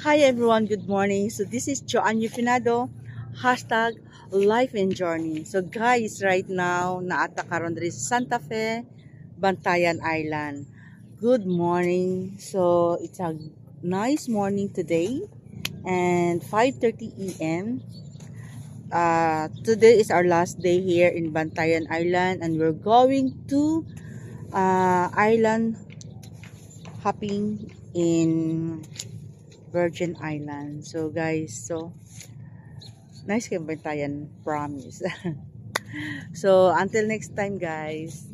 Hi everyone, good morning. So this is Joanne Yufinado, hashtag Life and Journey. So guys, right now, naata karon diri sa Santa Fe, Bantayan Island. Good morning. So it's a nice morning today and 5:30 a.m. Today is our last day here in Bantayan Island and we're going to island hopping in Virgin Island. So guys, nice kayong Bantayan, promise. So until next time guys.